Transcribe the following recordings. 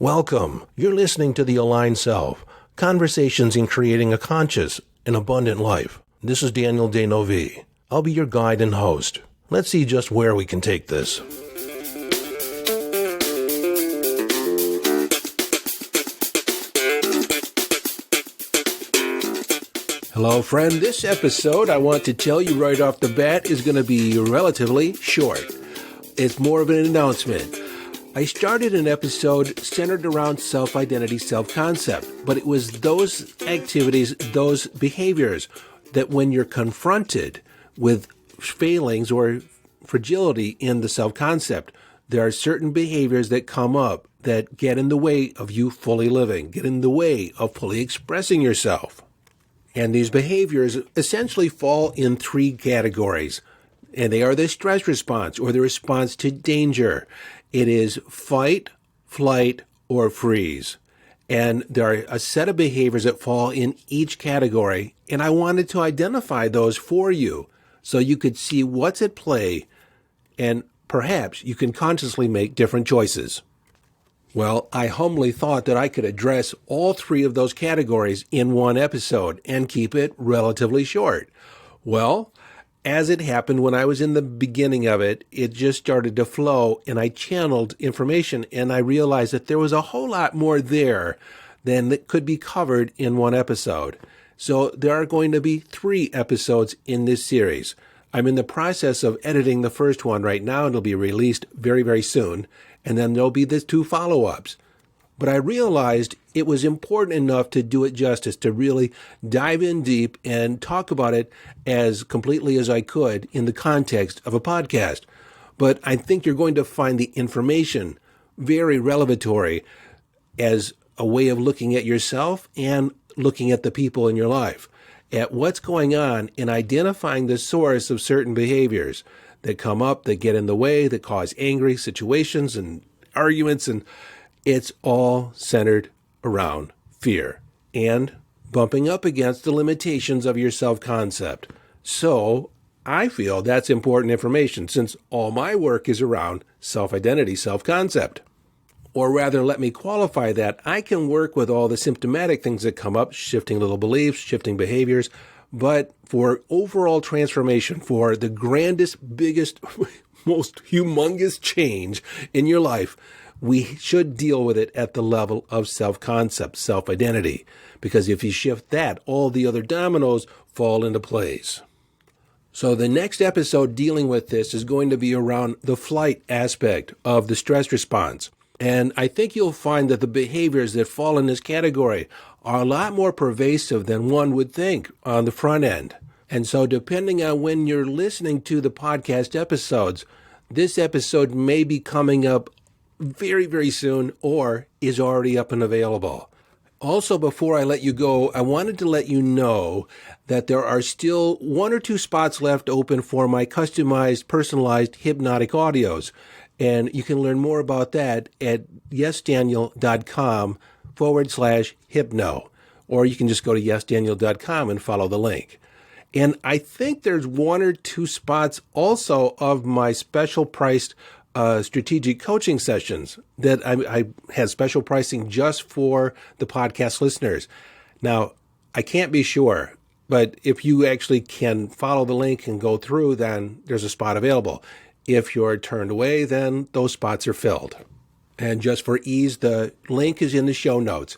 Welcome. You're listening to The Aligned Self, Conversations in Creating a Conscious and Abundant Life. This is Daniel D'Neuville. I'll be your guide and host. Let's see just where we can take this. Hello, friend. This episode, I want to tell you right off the bat, is going to be relatively short. It's more of an announcement. I started an episode centered around self-identity, self-concept, but it was those activities, those behaviors that when you're confronted with failings or fragility in the self-concept, there are certain behaviors that come up that get in the way of you fully living, get in the way of fully expressing yourself. And these behaviors essentially fall in three categories, and they are the stress response or the response to danger. It is fight, flight, or freeze. And there are a set of behaviors that fall in each category, and I wanted to identify those for you so you could see what's at play, and perhaps you can consciously make different choices. Well, I humbly thought that I could address all three of those categories in one episode and keep it relatively short. Well, as it happened when I was in the beginning of it, it just started to flow and I channeled information and I realized that there was a whole lot more there than that could be covered in one episode. So there are going to be 3 episodes in this series. I'm in the process of editing the first one right now. It'll be released very, very soon. And then there'll be the 2 follow-ups. But I realized it was important enough to do it justice, to really dive in deep and talk about it as completely as I could in the context of a podcast. But I think you're going to find the information very revelatory as a way of looking at yourself and looking at the people in your life, at what's going on and identifying the source of certain behaviors that come up, that get in the way, that cause angry situations and arguments, and it's all centered around fear and bumping up against the limitations of your self-concept. So I feel that's important information since all my work is around self-identity, self-concept. Or rather, let me qualify that. I can work with all the symptomatic things that come up, shifting little beliefs, shifting behaviors, but for overall transformation, for the grandest, biggest, most humongous change in your life, we should deal with it at the level of self-concept, self-identity. Because if you shift that, all the other dominoes fall into place. So the next episode dealing with this is going to be around the flight aspect of the stress response. And I think you'll find that the behaviors that fall in this category are a lot more pervasive than one would think on the front end. And so depending on when you're listening to the podcast episodes, this episode may be coming up very, very soon or is already up and available. Also, before I let you go, I wanted to let you know that there are still 1 or 2 spots left open for my customized, personalized hypnotic audios. And you can learn more about that at yesdaniel.com/hypno. Or you can just go to yesdaniel.com and follow the link. And I think there's 1 or 2 spots also of my special priced strategic coaching sessions that I have special pricing just for the podcast listeners. Now, I can't be sure, but if you actually can follow the link and go through, then there's a spot available. If you're turned away, then those spots are filled. And just for ease, the link is in the show notes.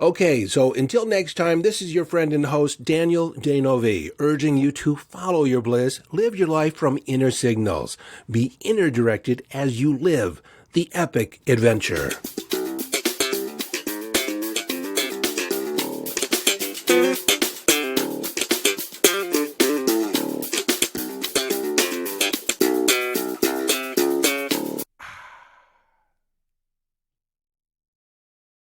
Okay, so until next time, this is your friend and host, Daniel D'Neuville, urging you to follow your bliss, live your life from inner signals, be inner directed as you live the epic adventure.